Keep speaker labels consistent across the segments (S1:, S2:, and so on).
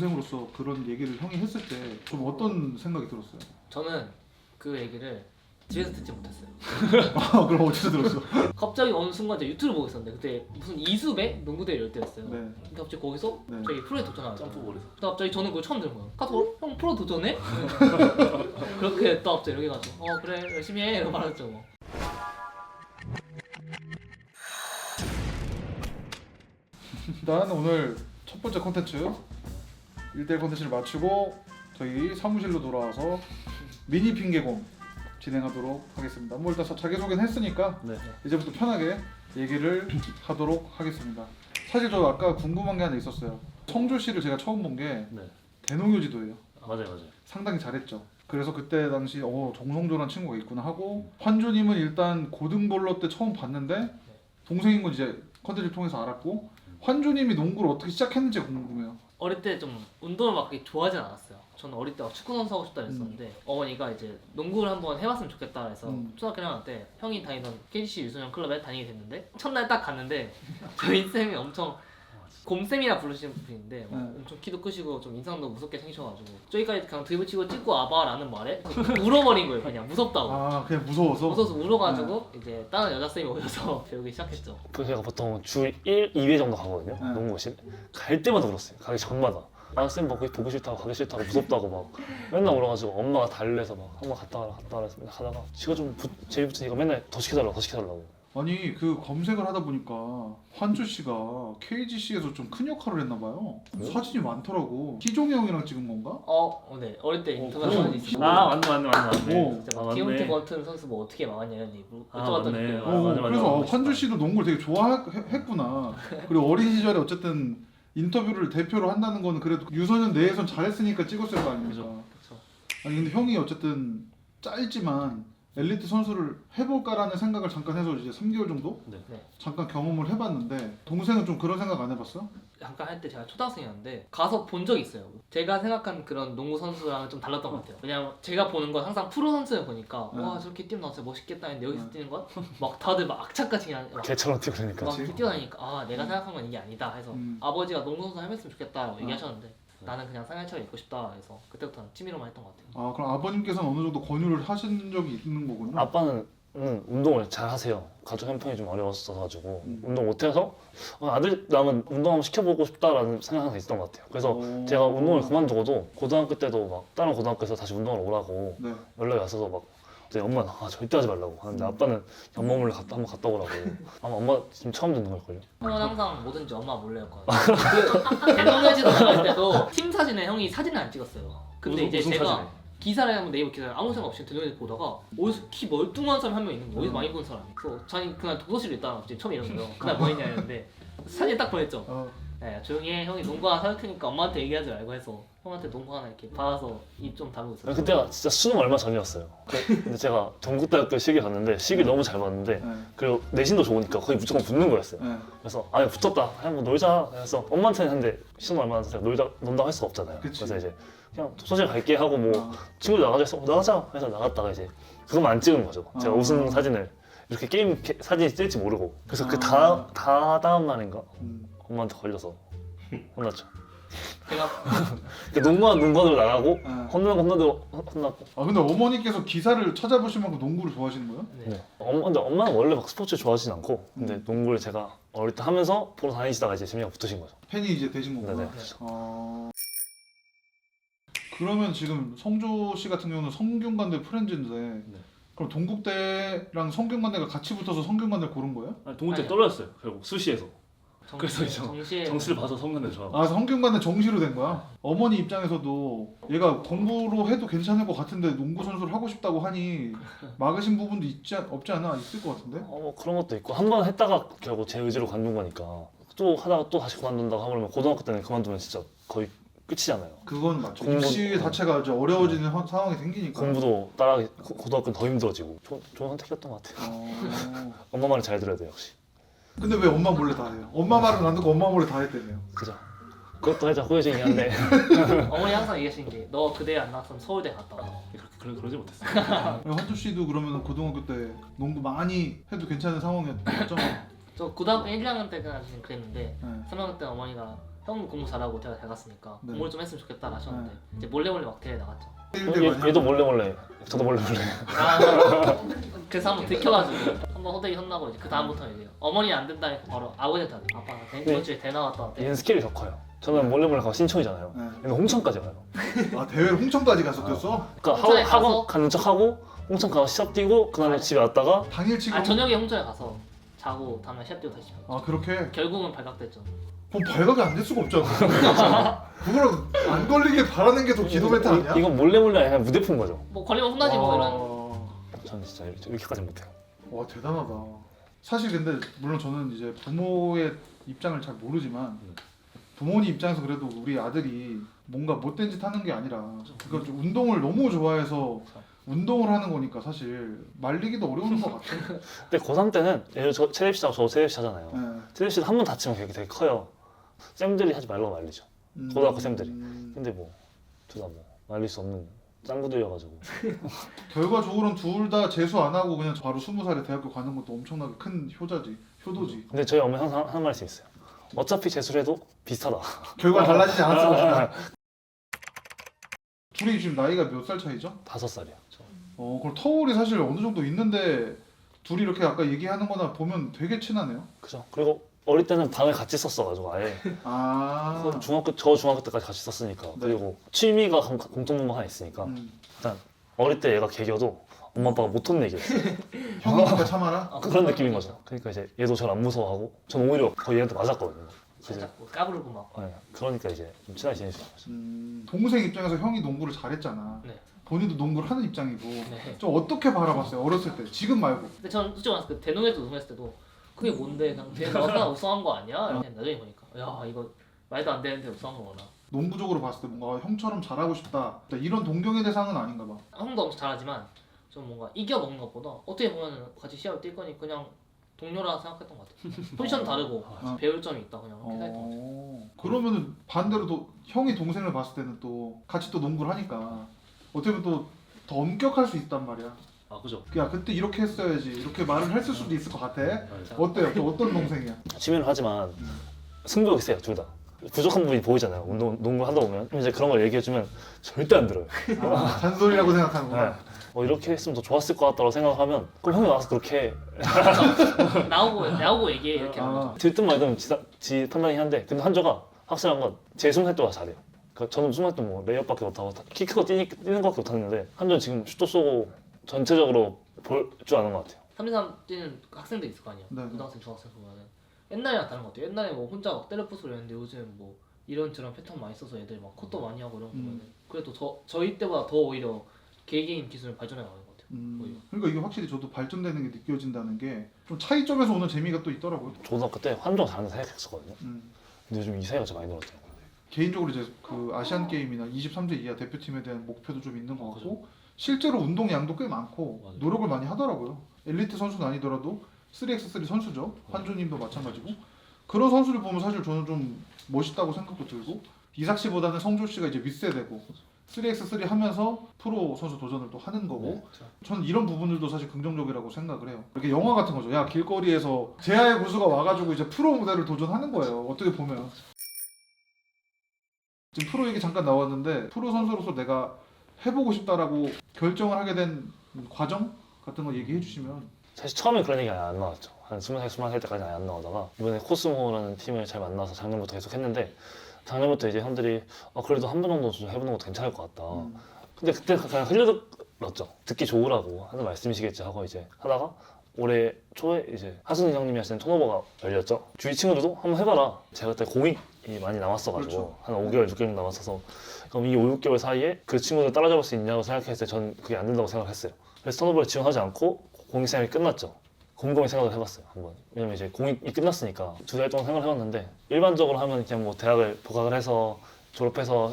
S1: 동생으로서 그런 얘기를 형이 했을 때 좀 어떤 생각이 들었어요?
S2: 저는 그 얘기를 집에서 듣지 못했어요.
S1: 아 그럼 어디서 들었어?
S2: 갑자기 어느 순간 제가 유튜브를 보고 있었는데 그때 무슨 이수배 농구대회 열 때였어요.
S1: 네.
S2: 근데 갑자기 거기서
S1: 네.
S2: 저희 프로에 도전하는
S3: 점프볼에서.
S2: 또 갑자기 저는 그걸 처음 들은 거예요. 카톡으로 형 프로 도전해? 그렇게 또 갑자기 이렇게 해가지고 그래 열심히 해 이러고 말했죠 뭐.
S1: 일단 오늘 첫 번째 콘텐츠 1대1 콘텐츠를 마치고 저희 사무실로 돌아와서 미니 핑계공 진행하도록 하겠습니다. 뭐 일단 자기소개는 했으니까
S3: 네.
S1: 이제부터 편하게 얘기를 하도록 하겠습니다. 사실 저 아까 궁금한 게 하나 있었어요. 성조 씨를 제가 처음 본 게
S3: 네.
S1: 대농효지도예요.
S3: 맞아요.
S1: 상당히 잘했죠. 그래서 그때 당시 정성조라는 친구가 있구나 하고, 환주님은 일단 고등볼러 때 처음 봤는데 동생인 건 이제 컨텐츠를 통해서 알았고, 환주님이 농구를 어떻게 시작했는지 궁금해요.
S2: 어릴 때 좀 운동을 막 그렇게 좋아하진 않았어요. 저는 어릴 때 축구 선수 하고 싶다 그랬었는데 어머니가 이제 농구를 한번 해봤으면 좋겠다 해서 초등학교 1학년 때 형이 다니던 KGC 유소년 클럽에 다니게 됐는데 첫날 딱 갔는데 저희 쌤이 엄청 곰쌤이라 부르시는 분인데 엄청 키도 크시고 좀 인상도 무섭게 생기셔가지고 저기까지 그냥 드리블 치고 찍고 와봐라는 말에 울어버린 거예요. 그냥 무섭다고.
S1: 아 그냥 무서워서?
S2: 무서워서 울어가지고 이제 다른 여자쌤이 오셔서 배우기 시작했죠.
S3: 제가 보통 주 1, 2회 정도 가거든요.
S1: 네.
S3: 농구실. 갈 때마다 울었어요. 가기 전마다. 쌤 막 보기 싫다고 가기 싫다고 무섭다고 막 맨날 울어가지고 엄마가 달래서 막 한번 갔다 와라 해서 맨날 가다가 지가 좀 제일 붙으니까 맨날 더 시켜달라고.
S1: 아니 그 검색을 하다 보니까 환주 씨가 KGC에서 좀 큰 역할을 했나 봐요.
S3: 네?
S1: 사진이 많더라고. 희종이 형이랑 찍은 건가?
S2: 네. 어릴 때 인터뷰
S1: 그럼
S2: 한 번 있었고
S1: 오.
S2: 진짜 막 디온테 버튼 선수 뭐 어떻게 막았냐 이런 얘기 여쭤봤던
S3: 맞네.
S2: 기억이
S3: 맞아.
S1: 그래서 환주 씨도 농구를 되게 좋아했구나. 그리고 어린 시절에 어쨌든 인터뷰를 대표로 한다는 거는 그래도 유소년 내에선 잘했으니까 찍었을 거 아닙니까?
S2: 그렇죠.
S1: 아니 근데 형이 어쨌든 짧지만 엘리트 선수를 해볼까라는 생각을 잠깐 해서 이제 3개월 정도?
S3: 네.
S1: 잠깐 경험을 해봤는데, 동생은 좀 그런 생각 안 해봤어?
S2: 잠깐 할 때 제가 초등학생이었는데 가서 본 적이 있어요. 제가 생각한 그런 농구 선수랑은 좀 달랐던 것 같아요. 왜냐면 제가 보는 건 항상 프로 선수를 보니까 와 저렇게 뛰면 나 진짜 멋있겠다 했는데 여기서 뛰는 건 막 다들 막 악착같이 그냥 막
S3: 개처럼 뛰고 그러니까.
S2: 이렇게 뛰어다니까 내가 생각한 건 이게 아니다 해서 아버지가 농구 선수 해봤으면 좋겠다라고 얘기하셨는데 나는 그냥 쌍열차가 입고 싶다 해서 그때부터는 취미로만 했던 것 같아요.
S1: 아 그럼 아버님께서는 어느 정도 권유를 하신 적이 있는 거군요?
S3: 아빠는 운동을 잘 하세요. 가족 형편이 좀 어려웠어가지고 운동 못해서 아들 남은 운동 한번 시켜보고 싶다라는 생각이 항상 있었던 것 같아요. 그래서 제가 운동을 그만두고도 고등학교 때도 막 다른 고등학교에서 다시 운동을 오라고
S1: 네.
S3: 연락이 왔어서 막 이제 엄마는 절대 하지 말라고 하는데 아빠는 연봉을 한번 갔다 오라고. 아마 엄마 지금 처음 듣는 걸걸요?
S2: 형은 항상 뭐든지 엄마 몰래 했거든요. 그 대동여지도 나갈 때도 팀 사진에 형이 사진을 안 찍었어요. 근데 이제
S3: 무슨
S2: 제가
S3: 사진에?
S2: 기사를 한번 네이버 기사를 아무 생각 없이 대동여지 보다가 어디서 키 멀뚱한 사람이 한 명 있는 거예요. 어디서 많이 본 사람이. 그래서 자기 그날 독서실에 있다가 갑자기 처음 이러는 거예요. 그날 뭐 했냐 이랬는데 사진 딱 보냈죠. 네, 조용히 해. 형이 농구 하나 사줄 테니까 엄마한테 얘기하지 말고 해서 형한테 농구 하나 이렇게 받아서 입 좀 다루고 있었어요.
S3: 그때가 진짜 수능 얼마 전이었어요. 근데 제가 전국대학교 시기 갔는데 시기 너무 잘 봤는데 그리고 내신도 좋으니까 거의 무조건 붙는 거였어요. 그래서 아니 붙었다. 한번 놀자. 그래서 엄마한테는 한데 시험 얼마 전에 논다고 할 수가 없잖아요.
S1: 그치.
S3: 그래서 이제 그냥 독서실 갈게 하고 뭐 친구들 나가자 해서 나가자 해서 나갔다가 이제 그것만 안 찍은 거죠. 제가 우승 사진을 이렇게 게임 사진이 뜰지 모르고 그래서 그 다음 날인가 엄마한테 걸려서 혼났죠.
S2: 제가
S3: 농구하러 나가고 혼나고.
S1: 아 근데 어머니께서 기사를 찾아보실 만큼 농구를 좋아하시는 거예요?
S3: 네. 근데 엄마는 원래 막 스포츠 좋아하진 않고 근데 농구를 제가 어릴 때 하면서 보러 다니시다가 이제 재미가 붙으신 거죠.
S1: 팬이 이제 되신 거구나.
S3: 네네.
S1: 그러면 지금 성조 씨 같은 경우는 성균관대 프렌즈인데 그럼 동국대랑 성균관대가 같이 붙어서 성균관대 고른 거예요?
S3: 아니, 동국대
S2: 아니요.
S3: 떨어졌어요. 결국 수시에서. 그래서 이제
S2: 정시에
S3: 정시를 봐서 성균관대 좋아하고.
S1: 아 성균관대 정시로 된 거야? 어머니 입장에서도 얘가 공부로 해도 괜찮을 것 같은데 농구 선수를 하고 싶다고 하니 막으신 부분도 없지 않아? 있을 것 같은데?
S3: 뭐 그런 것도 있고 한 번 했다가 결국 제 의지로 관둔 거니까 또 하다가 또 다시 그만둔다고 하면 고등학교 때는 그만두면 진짜 거의 끝이잖아요.
S1: 그건 맞죠. 입시 자체가 이제 어려워지는 상황이 생기니까.
S3: 공부도 따라가기 고등학교는 더 힘들어지고 좋은 선택이었던 것 같아요. 엄마 말을 잘 들어야 돼요 역시.
S1: 근데 왜 엄마 몰래 다 해요? 엄마 말은 안 듣고 엄마 몰래 다 했다며요.
S3: 그죠. 그것도 해자 후회쟁이 한데
S2: 어머니 항상 얘기하시는 게 너 그대 안 나왔으면 서울대 갔다 와.
S3: 그러지 못했어요.
S1: 환주 씨도 그러면 고등학교 때 농구 많이 해도 괜찮은 상황이었죠?
S2: 저 고등학교 1, 2학년 때까지는 그랬는데
S1: 네.
S2: 3학년 때 어머니가 형 공부 잘하고 대학 잘 갔으니까
S1: 네.
S2: 공부를 좀 했으면 좋겠다 하셨는데
S1: 네.
S2: 이제 몰래 막 대회 나갔죠.
S3: 얘도 몰래 저도 몰래
S2: 그래서 한번 들켜가지고 한번 호되게 혼나고 이제 그 다음부터 이제 어머니 안 된다니까 바로 아버지한테 아빠 나 이번 주에 대 나왔다.
S3: 얘는 스킬이 더 커요. 저는 몰래 가고 신청이잖아요.
S1: 네.
S3: 얘는 홍천까지 가요.
S1: 아 대회를 홍천까지 갔었겠어?
S3: 그러니까
S2: 홍천에
S3: 학원
S2: 가서?
S3: 가는 척하고 홍천 가서 시합 뛰고 그다음에 집에 왔다가
S1: 당일 치고.
S2: 아 저녁에 홍천에 가서 자고 다음날 시합 뛰고 다시 집에.
S1: 아 그렇게?
S2: 결국은 발각됐죠.
S1: 그럼 발각이 안 될 수가 없잖아. 그걸 안 걸리길 바라는 게 더 기도 멘트 아니야?
S3: 이건 몰래 아니라 무대푼 거죠.
S2: 뭐 걸리면 혼나지 뭐 이런.
S3: 저는 진짜 이렇게까지 못해요.
S1: 와 대단하다. 사실 근데 물론 저는 이제 부모의 입장을 잘 모르지만 부모님 입장에서 그래도 우리 아들이 뭔가 못된 짓 하는 게 아니라 그러니까 좀 운동을 너무 좋아해서 운동을 하는 거니까 사실 말리기도 어려운 것 같아.
S3: 근데 고3 때는 예를 들어 체랩시하고 저 체랩시하잖아요.
S1: 네.
S3: 체랩시도 한 번 다치면 되게 커요. 쌤들이 하지 말라고 말리죠. 고등학교 쌤들이. 근데 뭐 둘 다 뭐 말릴 수 없는 짱구들이어가지고
S1: 결과적으로는 둘 다 재수 안 하고 그냥 바로 20살에 대학교 가는 것도 엄청나게 큰 효도지.
S3: 근데 저희 어머니 항상 하는 말씀이 있어요. 어차피 재수를 해도 비슷하다.
S1: 결과 달라지지 않았을 것이다. 둘이 지금 나이가 몇 살 차이죠?
S3: 5살이요.
S1: 그럼 터울이 사실 어느 정도 있는데 둘이 이렇게 아까 얘기하는 거나 보면 되게 친하네요.
S3: 그죠. 그리고 어릴 때는 방을 같이 썼어가지고 아예
S1: 아.
S3: 저 중학교 때까지 같이 썼으니까.
S1: 네.
S3: 그리고 취미가 공통분 하나 있으니까 일단 어릴 때 얘가 개겨도 엄마 아빠가 못 혼내겠어요.
S1: 형이니까 참아라.
S3: 그런 느낌인 거죠. 그러니까 이제 얘도 저를 안 무서워하고 저는 오히려 거의 얘한테 맞았거든요. 그래서
S2: 살짝 뭐 까부르고 막.
S3: 네, 그러니까 이제 좀 친하게 지낼 수 있는 거죠.
S1: 동생 입장에서 형이 농구를 잘했잖아.
S2: 네.
S1: 본인도 농구를 하는 입장이고.
S2: 네.
S1: 좀 어떻게 바라봤어요? 어렸을 때. 지금 말고.
S2: 근데 전 솔직히 말해서 그 대농에서 우승했을 때도 그게 뭔데 그냥 대회 나와서 우승한 거 아니야? 이렇게 나중에 보니까 야 이거 말도 안 되는데 우승한 거구나.
S1: 농구적으로 봤을 때 뭔가 형처럼 잘하고 싶다. 이런 동경의 대상은 아닌가 봐.
S2: 형도 엄청 잘하지만 좀 뭔가 이겨 먹는 것보다 어떻게 보면 같이 시합을 뛸 거니 그냥 동료라 생각했던 것 같아. 포지션 다르고 배울 점이 있다 그냥 그렇게 생각했던 것 같아.
S1: 그러면은 반대로 또 형이 동생을 봤을 때는 또 같이 또 농구를 하니까 어떻게 보면 또 더 엄격할 수 있단 말이야.
S3: 아 그죠.
S1: 야 그때 이렇게 했어야지 이렇게 말을 했을 수도 있을 것 같아.
S3: 네.
S1: 어때요? 또 어떤 동생이야?
S3: 취미를 하지만 승부욕이 세요 둘 다. 부족한 부분이 보이잖아요. 농구 하다 보면 이제 그런 걸 얘기해주면 절대 안 들어요.
S1: 잔소리라고 생각하는구나.
S3: 네. 이렇게 했으면 더 좋았을 것 같다고 생각하면 그럼 형이 와서 그렇게
S2: 나오고 얘기해 이렇게 하는 거죠.
S3: 들든 말든 지 판단이 한데 근데 한조가 확실한 건 제 순간도가 잘해요. 그러니까 저는 순간도 뭐 레이업밖에 못하고 키 크고 뛰는 것밖에 못하는데 한조는 지금 슛도 쏘고 전체적으로 볼 줄 아는 것 같아요.
S2: 3대3 뛰는 학생들 있을 거 아니야.
S1: 네.
S2: 고등학생, 중학생 보면은 옛날이랑 다른 것 같아요. 옛날에 뭐 혼자 막 때려 부수고 이랬는데 요즘 뭐 이런저런 패턴 많이 써서 애들 막 컷도 많이 하고 이런 거 보면은 그래도 저희 때보다 더 오히려 개개인 기술을 발전해 나가는 것 같아요. 오히려.
S1: 그러니까 이게 확실히 저도 발전되는 게 느껴진다는 게 좀 차이점에서 오는 재미가 또 있더라고요.
S3: 고등학교 때 한조가 잘하는 생각했었거든요.
S1: 음.
S3: 근데 요즘 이 사이가 좀 많이 늘었더라고요.
S1: 개인적으로 이제 그 아시안 게임이나 23세 이하 대표팀에 대한 목표도 좀 있는 것 같고 실제로 운동 양도 꽤 많고
S3: 맞아요.
S1: 노력을 많이 하더라고요. 엘리트 선수는 아니더라도 3x3 선수죠. 한조님도 마찬가지고 그런 선수를 보면 사실 저는 좀 멋있다고 생각도 들고 이삭 씨보다는 성조 씨가 이제 윗세대고 3x3 하면서 프로 선수 도전을 또 하는 거고 저는 이런 부분들도 사실 긍정적이라고 생각을 해요. 이렇게 영화 같은 거죠. 야 길거리에서 제아의 고수가 와가지고 이제 프로 무대를 도전하는 거예요. 어떻게 보면 지금 프로 얘기 잠깐 나왔는데 프로 선수로서 내가 해보고 싶다라고 결정을 하게 된 과정 같은 거 얘기해 주시면.
S3: 사실 처음에 그런 얘기 안 나왔죠. 한 20살, 21살 때까지 안 나오다가 이번에 코스모라는 팀을 잘 만나서 작년부터 계속 했는데 작년부터 이제 형들이 그래도 한 번 정도 좀 해보는 것도 괜찮을 것 같다. 근데 그때 그냥 흘려들었죠. 듣기 좋으라고 하는 말씀이시겠지 하고 이제 하다가 올해 초에 이제 하승희 형님이 하시는 턴오버가 열렸죠. 주위 친구들도 한번 해봐라. 제가 그때 공익이 많이 남았어가지고
S1: 그렇죠.
S3: 한 5개월, 6개월 남았어서 그럼 이 5, 6개월 사이에 그 친구들 따라잡을 수 있냐고 생각했을 때 전 그게 안 된다고 생각했어요. 그래서 턴오버를 지원하지 않고 공익 생활이 끝났죠. 곰곰이 생각을 해봤어요 한번. 왜냐면 이제 공익이 끝났으니까 2달 동안 생각을 해봤는데 일반적으로 하면 그냥 뭐 대학을 복학을 해서 졸업해서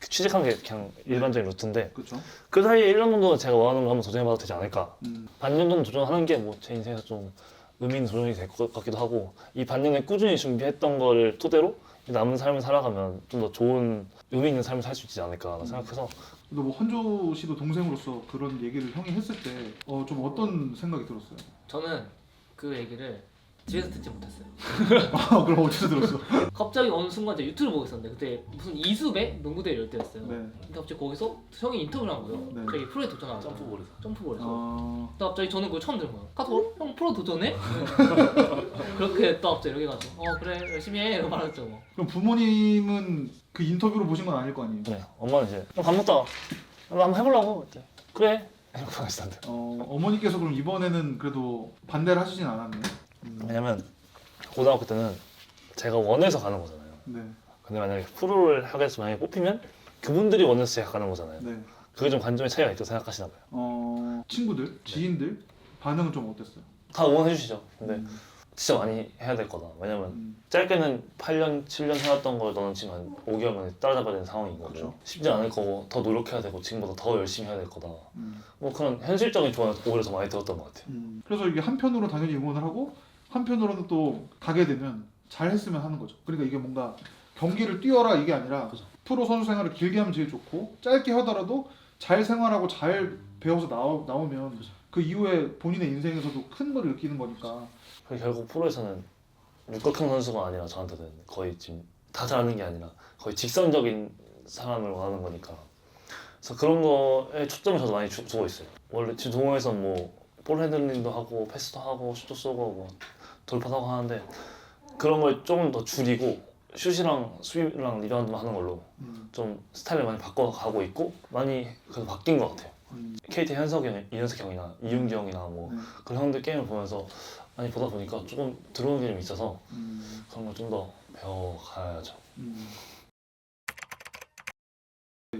S3: 취직하는 게 그냥 일반적인 루트인데
S1: 그렇죠.
S3: 그 사이에 1년 정도는 제가 원하는 걸 한번 도전해봐도 되지 않을까. 반년 정도 도전하는 게 뭐 제 인생에서 좀 의미 있는 도전이 될 것 같기도 하고 이 반년에 꾸준히 준비했던 거를 토대로 남은 삶을 살아가면 좀 더 좋은 의미 있는 삶을 살 수 있지 않을까 생각해서.
S1: 근데 뭐 헌조 씨도 동생으로서 그런 얘기를 형이 했을 때 좀 어떤 생각이 들었어요?
S2: 저는 그 얘기를 집에서 듣지 못했어요.
S1: 아, 그럼 어디서 들었어?
S2: 갑자기 어느 순간 제가 유튜브를 보고 있었는데 그때 무슨 이수배 농구대회 열 때였어요.
S1: 네.
S2: 근데 갑자기 거기서 형이 인터뷰를 한 거예요.
S1: 네.
S2: 저기 프로에 도전하고
S3: 점프볼에서.
S2: 점프볼에서.
S1: 아,
S2: 근데 갑자기 저는 그걸 처음 들은 거예요. 카톡? 형 프로 도전해? 그렇게 또 갑자기 이렇게 가지고 그래 열심히 해 이러고 말했죠 뭐.
S1: 그럼 부모님은 그 인터뷰로 보신 건 아닐 거 아니에요?
S3: 네, 엄마는 이제 밥 먹다가 한번 해보려고 그때 그래 이렇게 하시던데.
S1: 어머니께서 그럼 이번에는 그래도 반대를 하시진 않았네.
S3: 왜냐면 고등학교 때는 제가 원해서 가는 거잖아요.
S1: 네,
S3: 근데 만약에 프로를 하겠어 만약에 뽑히면 그분들이 원해서 제가 가는 거잖아요.
S1: 네.
S3: 그게 좀 관점의 차이가 있다고 생각하시나 봐요.
S1: 친구들, 지인들 반응은 좀 어땠어요?
S3: 다 응원해 주시죠. 근데
S1: 음,
S3: 진짜 많이 해야 될 거다. 왜냐면
S1: 음,
S3: 짧게는 8년, 7년 살았던 걸 너는 지금 한 5개월 만에 따라잡아야 되는 상황인 거고
S1: 그쵸.
S3: 쉽지 않을 거고 더 노력해야 되고 지금보다 더 열심히 해야 될 거다.
S1: 음,
S3: 뭐 그런 현실적인 조언을 오히려 더 많이 들었던 것 같아요.
S1: 그래서 이게 한편으로 당연히 응원을 하고 한편으로는 또 가게 되면 잘 했으면 하는 거죠. 그러니까 이게 뭔가 경기를 뛰어라 이게 아니라
S3: 그죠.
S1: 프로 선수 생활을 길게 하면 제일 좋고 짧게 하더라도 잘 생활하고 잘 배워서 나오면 그 이후에 본인의 인생에서도 큰 걸 느끼는 거니까.
S3: 그리고 결국 프로에서는 육각형 선수가 아니라 저한테는 거의 지금 다 잘하는 게 아니라 거의 직선적인 사람을 원하는 거니까 그래서 그런 거에 초점을 저도 많이 두고 있어요. 원래 지금 동호회에서는 뭐 볼 핸들링도 하고 패스도 하고 슛도 쏘고 뭐 돌파도 하고 하는데 그런 걸 조금 더 줄이고 슛이랑 수비랑 리바운드만 하는 걸로 좀 스타일을 많이 바꿔가고 있고 많이 그래도 바뀐 것 같아요. KT 현석이 형, 이현석 형이나 이윤기 형이나 뭐 그런 형들 게임을 보면서 많이 보다 보니까 조금 들어오는 게 좀 있어서 그런 걸 좀 더 배워가야죠.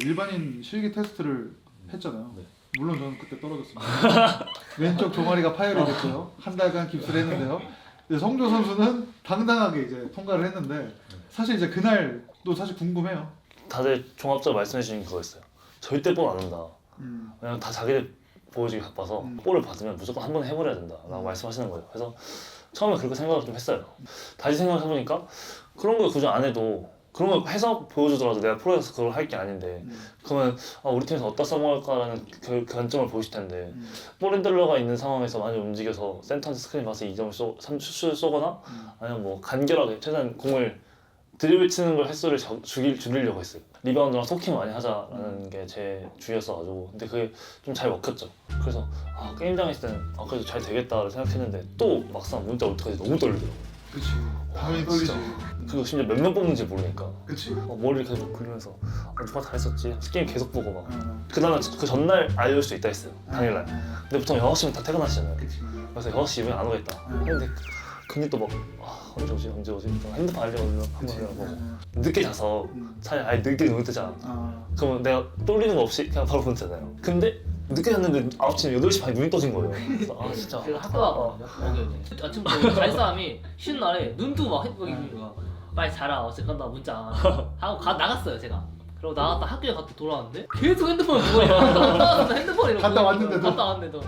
S1: 일반인 실기 테스트를 했잖아요.
S3: 네.
S1: 물론 저는 그때 떨어졌습니다. 왼쪽 종아리가 파열이 됐고요. 한 달간 깁스를 했는데요. 근데 성조 선수는 당당하게 이제 통과를 했는데 사실 이제 그날도 사실 궁금해요.
S3: 다들 종합적으로 말씀해 주신 게 그거였어요. 절대 볼 안 한다. 왜냐면 다 자기들 보여주기 바빠서 볼을 받으면 무조건 한 번에 해버려야 된다라고 말씀하시는 거예요. 그래서 처음에 그렇게 생각을 좀 했어요. 다시 생각해보니까 그런 거 굳이 안 해도 그런 거 해서 보여주더라도 내가 프로에서 그걸 할 게 아닌데 그러면 우리 팀에서 어디다 써먹을까라는 그 관점을 보실 텐데 볼 핸들러가 있는 상황에서 많이 움직여서 센터한테 스크린 봐서 2점을 슛을 쏘거나 아니면 뭐 간결하게 최대한 공을 드리블 치는 걸 횟수를 줄이려고 했어요. 리바운드랑 토킹 많이 하자라는 게 제 주의였어가지고 근데 그게 좀 잘 먹혔죠. 그래서 게임장에 있을 때는 그래도 잘 되겠다를 생각했는데 또 막상 문자 올 때까지 너무 떨리더라고요.
S1: 그치. 당연히 떨리지.
S3: 그리고 심지어 몇 명 뽑는지 모르니까
S1: 그치.
S3: 머리를 계속 굴리면서 누가 다 했었지 게임 계속 보고 막 그다음에 그 전날 알려줄 수 있다 했어요. 당일날. 근데 보통 6시면 다 퇴근하시잖아요.
S1: 그치.
S3: 그래서 6시 이후에 안 오겠다 했는데 근데 또 막 언제 오지 핸드폰 알려가지고 한번 해보고 늦게 자서 차라리 아예 늦게 눈을 뜨자 그러면 내가 떨리는 거 없이 그냥 바로 보냈잖아요. 근데 늦게 잤는데 아침 8시 반에 눈이 떠진 거예요. 그래서 진짜
S2: 제가 학교 가거든요. 아침부터 잘 사람이 쉬는 날에 눈 뜨고 막 핸드폰 있는 거야. 빨리 자라 어쨌건 나 문자 안 하고 나갔어요 제가. 그리고 나갔다 학교에 갔다 돌아왔는데 계속 핸드폰을 보고 있어. 핸드폰이
S1: 갔다 왔는데도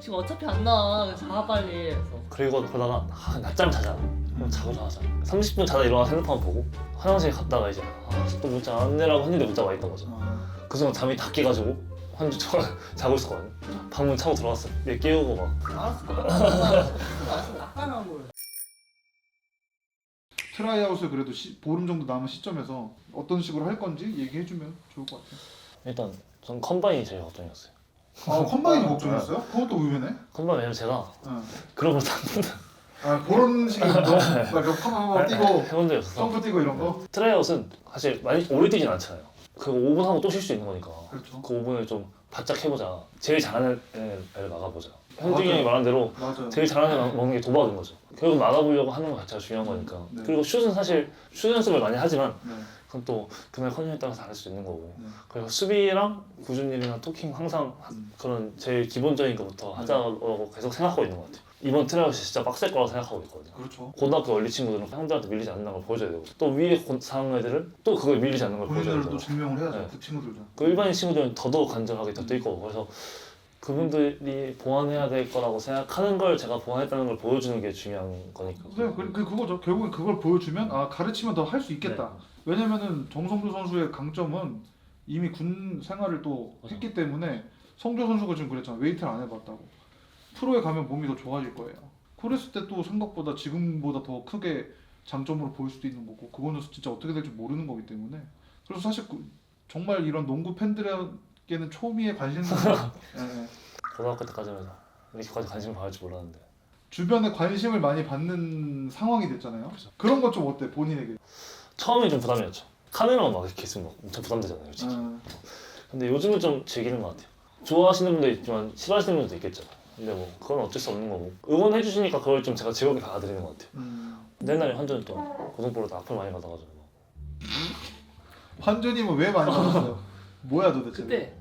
S2: 지금 어차피 안 나와. 자 빨리. 그래서
S3: 그리고 그러다가 낮잠 자자 그럼 자고 자자 30분 자다 일어나서 핸드폰 보고 화장실 갔다가 이제 또 문자 안 내라고 했는데 문자가 있던 거죠. 그 순간 잠이 다 깨가지고 한 주 동안 자고 있었거든요. 방문 차고 들어갔어요. 얘 깨우고 막
S2: 알았어. 아까는 뭘.
S1: 트라이아웃을 그래도 보름 정도 남은 시점에서 어떤 식으로 할 건지 얘기해주면 좋을 것 같아요.
S3: 일단 전 컴바인이 제일 걱정이었어요.
S1: 컴바인이 걱정이었어요? 그것도 의외네.
S3: 컴바인 왜냐면 제가 그런 걸한 번도
S1: 그런 식으로 컴바인 뛰고
S3: 해본 적이 없어서
S1: 점프 뛰고 이런 거?
S3: 트라이아웃은 사실 많이 오래 뛰진 않잖아요. 그 5분 하고 또 쉴 수 있는 거니까
S1: 그렇죠.
S3: 그 5분을 좀 바짝 해보자. 제일 잘하는 애를 막아보자. 현중이
S1: 맞아요.
S3: 형이 말한 대로
S1: 맞아요.
S3: 제일 잘하는 애 먹는 게 도박인 거죠. 결국 막아보려고 하는 것 자체가 중요한 거니까.
S1: 네.
S3: 그리고 슛은 사실 슛 연습을 많이 하지만
S1: 네.
S3: 그건 또 그날 컨디션에 따라서 다를 수 있는 거고.
S1: 네.
S3: 그래서 수비랑 꾸준히나 토킹 항상 그런 제일 기본적인 것부터 하자고 계속 생각하고 있는 것 같아요. 이번 트라이아웃이 진짜 빡셀 거라고 생각하고 있거든요.
S1: 그렇죠.
S3: 고등학교 원리 친구들은 형들한테 밀리지 않는 걸 보여줘야 되고 또 위에 상황 애들은 또 그걸 밀리지 않는 걸 보여줘야
S1: 본인들도
S3: 되고
S1: 증명을 해야죠.
S3: 네.
S1: 그 친구들도.
S3: 그 일반인 친구들은 더더욱 간절하게 더 뛸 거고 그래서 그분들이 보완해야 될 거라고 생각하는 걸 제가 보완했다는 걸 보여주는 게 중요한 거니까.
S1: 네, 그거죠. 결국엔 그걸 보여주면 가르치면 더 할 수 있겠다. 왜냐면은 정성주 선수의 강점은 이미 군 생활을 또 했기 때문에 성조 선수가 지금 그랬잖아. 웨이트를 안 해봤다고. 프로에 가면 몸이 더 좋아질 거예요. 그랬을 때 또 생각보다 지금보다 더 크게 장점으로 보일 수도 있는 거고 그거는 진짜 어떻게 될지 모르는 거기 때문에 그래서 사실 정말 이런 농구 팬들에게는 초미의 관심사 예.
S3: 고등학교 때까지는 이렇게까지 관심을 받을 줄 몰랐는데
S1: 주변에 관심을 많이 받는 상황이 됐잖아요. 그런 건 좀 어때 본인에게?
S3: 처음에 좀 부담이었죠. 카메라만 막 이렇게 있으면 막 엄청 부담되잖아요, 솔직히. 근데 요즘은 좀 즐기는 것 같아요. 좋아하시는 분도 있지만 싫어하시는 분도 있겠죠. 근데 뭐 그건 어쩔 수 없는 거고 응원해 주시니까 그걸 좀 제가 즐겁게 받아들이는 것 같아요. 옛날에 환전이 또 고등부로도 악플 많이 받아가지고
S1: 환준님은 왜 많이 받았어요? 뭐야 도대체?
S2: 그때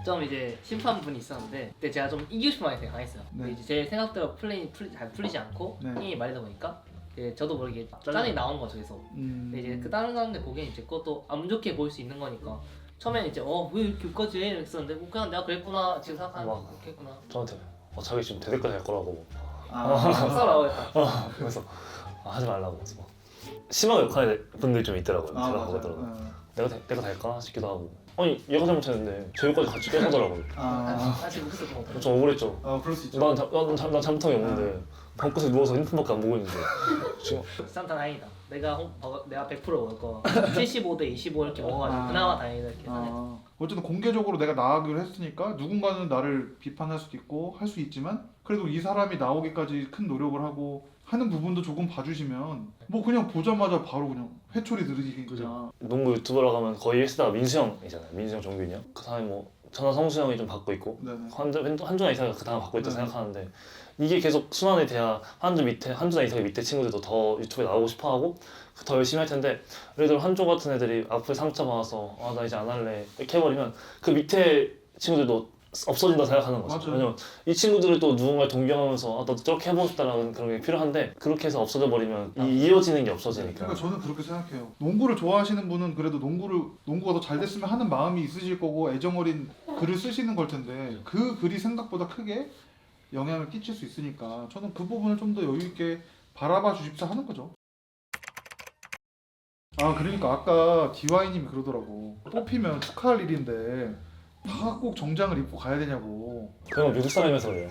S2: 좀 이제 심판분이 있었는데 그때 제가 좀 이기고 싶은 마음이 되게 강했어요. 근데 이제 제 생각대로 잘 풀리지 않고
S1: 네.
S2: 게임이 말리다 보니까 이제 저도 모르게 짜증이 나온 거죠 계속. 근데 이제 그 다른 사람들 보기엔 이제 그것도 안 좋게 보일 수 있는 거니까 처음에는 이제 왜 이렇게 욕까지 해? 이랬었는데 그냥 내가 그랬구나 지금 생각하면
S3: 막
S2: 그렇게 했구나.
S3: 저한테 자기 지금 대대가 될 거라고
S2: 싸라고
S3: 그래서 하지 말라고 그래서 막 심하게 욕하는 분들이 좀 있더라고요. 제가 보더라고요. 내가 될까 싶기도 하고 아니 얘가 잘못했는데 저기까지 같이 깨하더라고요.
S2: 사실 무슨 거
S3: 좀 억울했죠.
S1: 그럴 수 있죠.
S3: 난 잘못한 게 없는데 방구석에 누워서 핸드폰밖에 안 보고 있는데 지금
S2: 산타 다행이다. 내가 100% 먹을 거 75대 25 이렇게 먹어가지고 그나마 다행이다 이렇게 생각했어.
S1: 어쨌든 공개적으로 내가 나가기로 했으니까 누군가는 나를 비판할 수도 있고 할 수 있지만 그래도 이 사람이 나오기까지 큰 노력을 하고 하는 부분도 조금 봐주시면 뭐 그냥 보자마자 바로 그냥 회초리 들으시니까.
S3: 농구 유튜버라고 하면 거의 1세대가 민수 형이잖아요. 민수 형, 정균이 형. 그 다음에 뭐 전화 성수 형이 좀 받고 있고
S1: 네네.
S3: 한준하 이상이 그 다음 받고 있다
S1: 네.
S3: 생각하는데 이게 계속 순환이 돼야 한준하 이상의 밑에 친구들도 더 유튜브에 나오고 싶어하고 더 열심히 할 텐데 예를 들어 한조 같은 애들이 앞에 상처 받아서 나 이제 안 할래 이렇게 해버리면 그 밑에 친구들도 없어진다 생각하는 거죠.
S1: 맞아요.
S3: 왜냐면 이 친구들을 또 누군가를 동경하면서 나도 저렇게 해보고 싶다라는 그런 게 필요한데 그렇게 해서 없어져 버리면 이어지는 게 없어지니까.
S1: 그러니까 저는 그렇게 생각해요. 농구를 좋아하시는 분은 그래도 농구가 더 잘 됐으면 하는 마음이 있으실 거고 애정 어린 글을 쓰시는 걸 텐데 그 글이 생각보다 크게 영향을 끼칠 수 있으니까 저는 그 부분을 좀 더 여유 있게 바라봐 주십사 하는 거죠. 그러니까 아까 DY님이 그러더라고. 뽑히면 축하할 일인데 다 꼭 정장을 입고 가야 되냐고.
S3: 그냥 미국 사람이면서 그래요.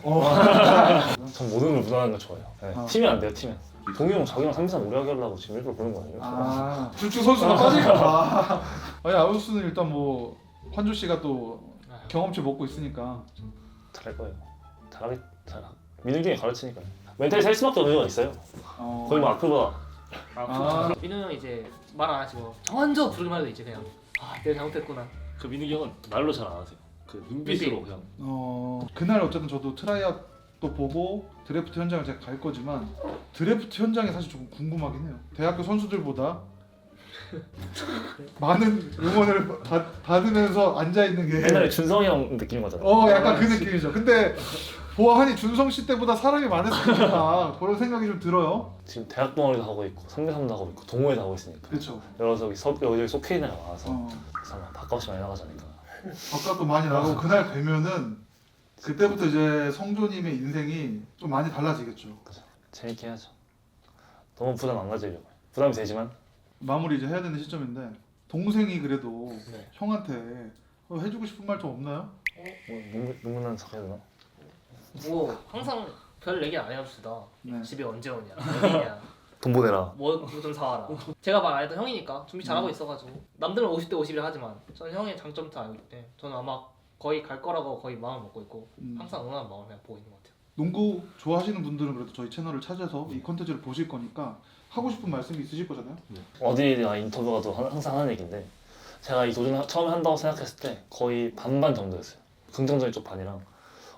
S3: 전 모든 걸 무난한 거 좋아해요. 네. 팀이 안 돼요, 팀은. 동희 형 자기랑 3, 3 오래 하게 하려고 지금 일부러 보는 거 아니에요?
S1: 줄줄 선수가 빠질까. 아니 아웃수는 일단 뭐 환조 씨가 또 경험치 먹고 있으니까.
S3: 잘할 거예요. 민욱이 형이 가르치니까요. 멘탈이 살 수밖에 없는 건 있어요. 거의 뭐 악플보다.
S2: 민우 형 이제 말 안 하시고 정한조 부르기만 해도 이제 그냥 내가 잘못했구나.
S3: 그 민욱이 형은 말로 잘 안 하세요. 그 눈빛으로 그냥.
S1: 그날 어쨌든 저도 트라이아웃도 보고 드래프트 현장을 제가 갈 거지만 드래프트 현장이 사실 조금 궁금하긴 해요. 대학교 선수들보다 많은 응원을 받으면서 앉아 있는 게
S3: 옛날에 준성이 형 느낌인 거잖아요.
S1: 약간 그 느낌이죠. 근데 보아하니 준성 씨 때보다 사람이 많았을 거다 그런 생각이 좀 들어요.
S3: 지금 대학 동아리도 하고 있고 3대3도 하고 있고 동호회도 하고 있으니까.
S1: 그렇죠.
S3: 여러 여기 속해 있는 애가 많아서 그래서 아마 바깥이 많이 나가지 않을까.
S1: 바깥도 많이 나가고 그날 되면은 그때부터 이제 성조님의 인생이 좀 많이 달라지겠죠.
S3: 그죠. 재밌게 해야죠. 너무 부담 안 가지려고. 부담이 되지만
S1: 마무리 이제 해야 되는 시점인데 동생이 그래도
S2: 네.
S1: 형한테 해주고 싶은 말 좀 없나요?
S3: 뭐 눈물난 척 해야 되나?
S2: 뭐 항상 별 얘기 안 해줍시다.
S1: 네.
S2: 집에 언제 오냐, 어디냐,
S3: 돈 보내라.
S2: 뭐 좀 사와라. 제가 말 안 해도 형이니까 준비 잘하고 있어가지고 남들은 50대 50이라 하지만 저는 형의 장점 다 알기 때문에 저는 아마 거의 갈 거라고 거의 마음을 먹고 있고 항상 응원하는 마음을 그냥 보고 있는 것 같아요.
S1: 농구 좋아하시는 분들은 그래도 저희 채널을 찾아서 이 컨텐츠를 보실 거니까 하고 싶은 말씀이 있으실 거잖아요.
S3: 어디나 인터뷰 가도 항상 하는 얘기인데 제가 이 도전 처음에 한다고 생각했을 때 거의 반반 정도였어요. 긍정적인 쪽 반이랑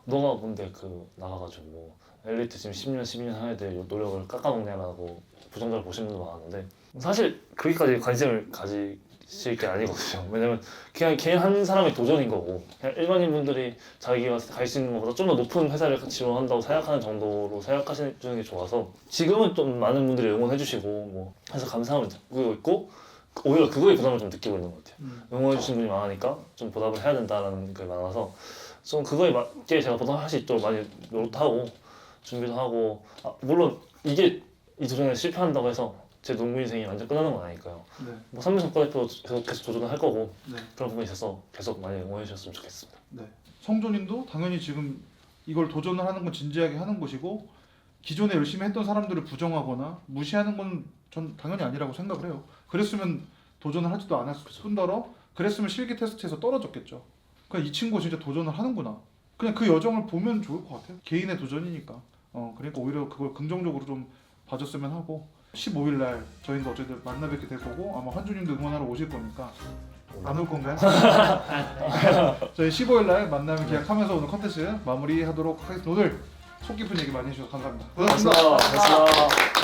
S3: 너가 뭔데 나가가지고 뭐 엘리트 지금 10년 12년 해야 될 노력을 깎아먹냐라고 부정적으로 보시는 분도 많았는데 사실 그렇게까지 관심을 가지실 게 아니거든요. 왜냐면 그냥 개인 한 사람의 도전인 거고 그냥 일반인 분들이 자기가 갈 수 있는 것보다 좀 더 높은 회사를 지원한다고 생각하는 정도로 생각하시는 게 좋아서 지금은 좀 많은 분들이 응원해 주시고 뭐 해서 감사함을 느끼고 있고 오히려 그거에 부담을 좀 느끼고 있는 것 같아요. 응원해 주시는 분이 많으니까 좀 보답을 해야 된다는 게 많아서 좀 그거에 맞게 제가 보답할 수 있도록 많이 노력도 하고 준비도 하고 물론 이게 이 도전에 실패한다고 해서 제 농구 인생이 완전 끝나는 건 아니까요.
S1: 네.
S3: 뭐 3루 국가대표 계속 도전을 할 거고
S1: 네.
S3: 그런 부분이 있어서 계속 많이 응원해 주셨으면 좋겠습니다.
S1: 네. 성조님도 당연히 지금 이걸 도전을 하는 건 진지하게 하는 것이고 기존에 열심히 했던 사람들을 부정하거나 무시하는 건 전 당연히 아니라고 생각을 해요. 그랬으면 도전을 하지도 않았을 뿐더러 그랬으면 실기 테스트에서 떨어졌겠죠. 그냥 이 친구 진짜 도전을 하는구나. 그냥 그 여정을 보면 좋을 것 같아요. 개인의 도전이니까. 그러니까 오히려 그걸 긍정적으로 좀 봐줬으면 하고 15일 날 저희도 어쨌든 만나 뵙게 될 거고 아마 환주님도 응원하러 오실 거니까 안 올 건가요? 저희 15일 날 만나면 계약하면서 오늘 컨텐츠 마무리하도록 하겠습니다. 오늘 속 깊은 얘기 많이 해주셔서 감사합니다. 고맙습니다.
S3: 고맙습니다.